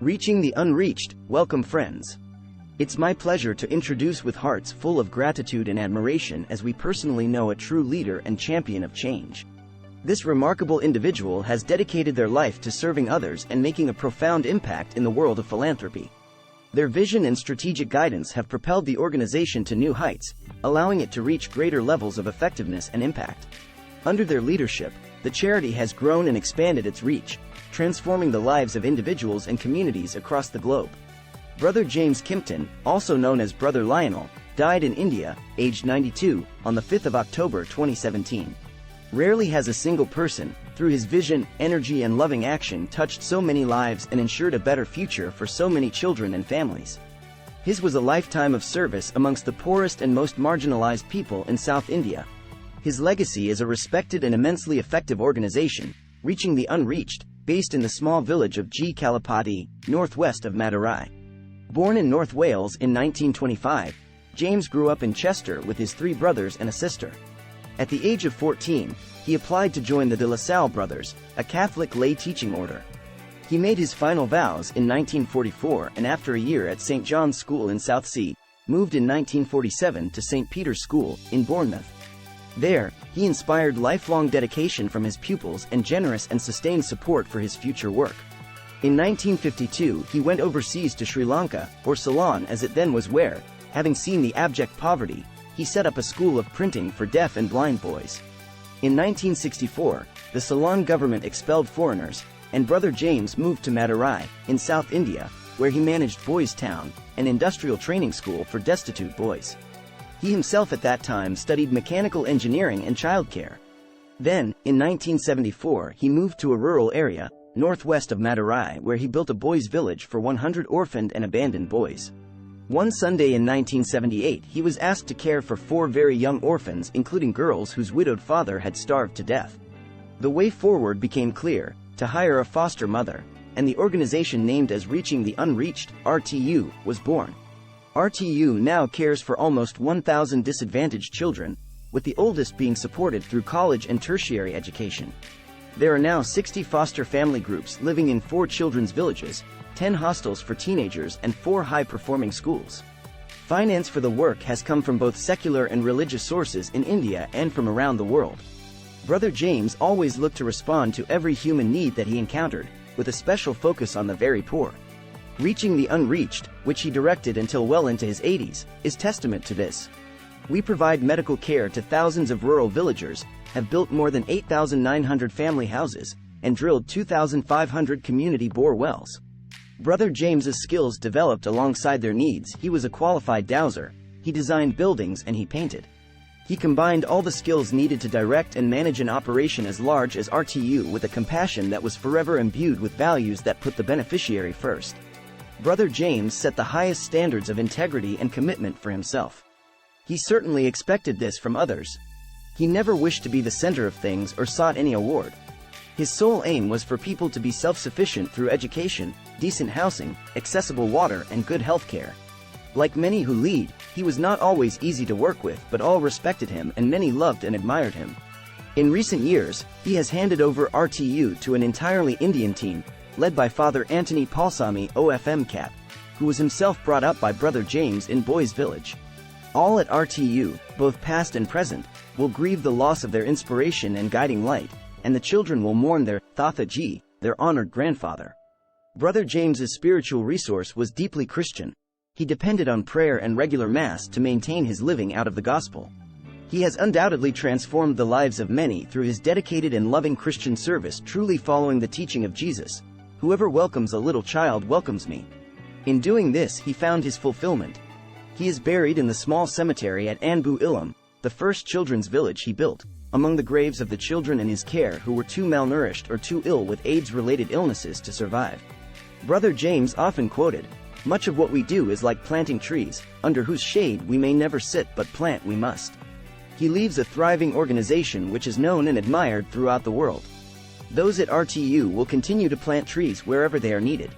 Reaching the unreached, welcome friends. It's my pleasure to introduce with hearts full of gratitude and admiration as we personally know a true leader and champion of change. This remarkable individual has dedicated their life to serving others and making a profound impact in the world of philanthropy. Their vision and strategic guidance have propelled the organization to new heights, allowing it to reach greater levels of effectiveness and impact. Under their leadership, the charity has grown and expanded its reach, transforming the lives of individuals and communities across the globe. Brother James Kimpton, also known as Brother Lionel, died in India, aged 92, on the 5th of October 2017. Rarely has a single person, through his vision, energy and loving action, touched so many lives and ensured a better future for so many children and families. His was a lifetime of service amongst the poorest and most marginalized people in South India. His legacy is a respected and immensely effective organization, reaching the unreached, based in the small village of G.Kallupatti, northwest of Madurai. Born in North Wales in 1925, James grew up in Chester with his 3 brothers and a sister. At the age of 14, he applied to join the De La Salle Brothers, a Catholic lay teaching order. He made his final vows in 1944 and after a year at St. John's School in Southsea, moved in 1947 to St. Peter's School in Bournemouth. There, he inspired lifelong dedication from his pupils and generous and sustained support for his future work. In 1952, he went overseas to Sri Lanka, or Ceylon as it then was, where, having seen the abject poverty, he set up a school of printing for deaf and blind boys. In 1964, the Ceylon government expelled foreigners, and Brother James moved to Madurai, in South India, where he managed Boys' Town, an industrial training school for destitute boys. He himself at that time studied mechanical engineering and childcare. Then, in 1974, he moved to a rural area, northwest of Madurai, where he built a boys' village for 100 orphaned and abandoned boys. One Sunday in 1978, he was asked to care for 4 very young orphans, including girls whose widowed father had starved to death. The way forward became clear: to hire a foster mother, and the organization named as Reaching the Unreached, RTU, was born. RTU now cares for almost 1,000 disadvantaged children, with the oldest being supported through college and tertiary education. There are now 60 foster family groups living in 4 children's villages, 10 hostels for teenagers and 4 high-performing schools. Finance for the work has come from both secular and religious sources in India and from around the world. Brother James always looked to respond to every human need that he encountered, with a special focus on the very poor. Reaching the Unreached, which he directed until well into his 80s, is testament to this. We provide medical care to thousands of rural villagers, have built more than 8,900 family houses, and drilled 2,500 community bore wells. Brother James's skills developed alongside their needs. He was a qualified dowser, he designed buildings and he painted. He combined all the skills needed to direct and manage an operation as large as RTU with a compassion that was forever imbued with values that put the beneficiary first. Brother James set the highest standards of integrity and commitment for himself. He certainly expected this from others. He never wished to be the center of things or sought any award. His sole aim was for people to be self-sufficient through education, decent housing, accessible water and good health care. Like many who lead, he was not always easy to work with, but all respected him and many loved and admired him. In recent years, he has handed over RTU to an entirely Indian team, led by Father Anthony Palsamy OFM Cap, who was himself brought up by Brother James in Boys' Village. All at RTU, both past and present, will grieve the loss of their inspiration and guiding light, and the children will mourn their Thathaji, their honored grandfather. Brother James's spiritual resource was deeply Christian. He depended on prayer and regular Mass to maintain his living out of the gospel. He has undoubtedly transformed the lives of many through his dedicated and loving Christian service, truly following the teaching of Jesus: "Whoever welcomes a little child welcomes me." In doing this, he found his fulfillment. He is buried in the small cemetery at Anbu Ilam, the first children's village he built, among the graves of the children in his care who were too malnourished or too ill with AIDS-related illnesses to survive. Brother James often quoted, "Much of what we do is like planting trees, under whose shade we may never sit but plant we must." He leaves a thriving organization which is known and admired throughout the world. Those at RTU will continue to plant trees wherever they are needed.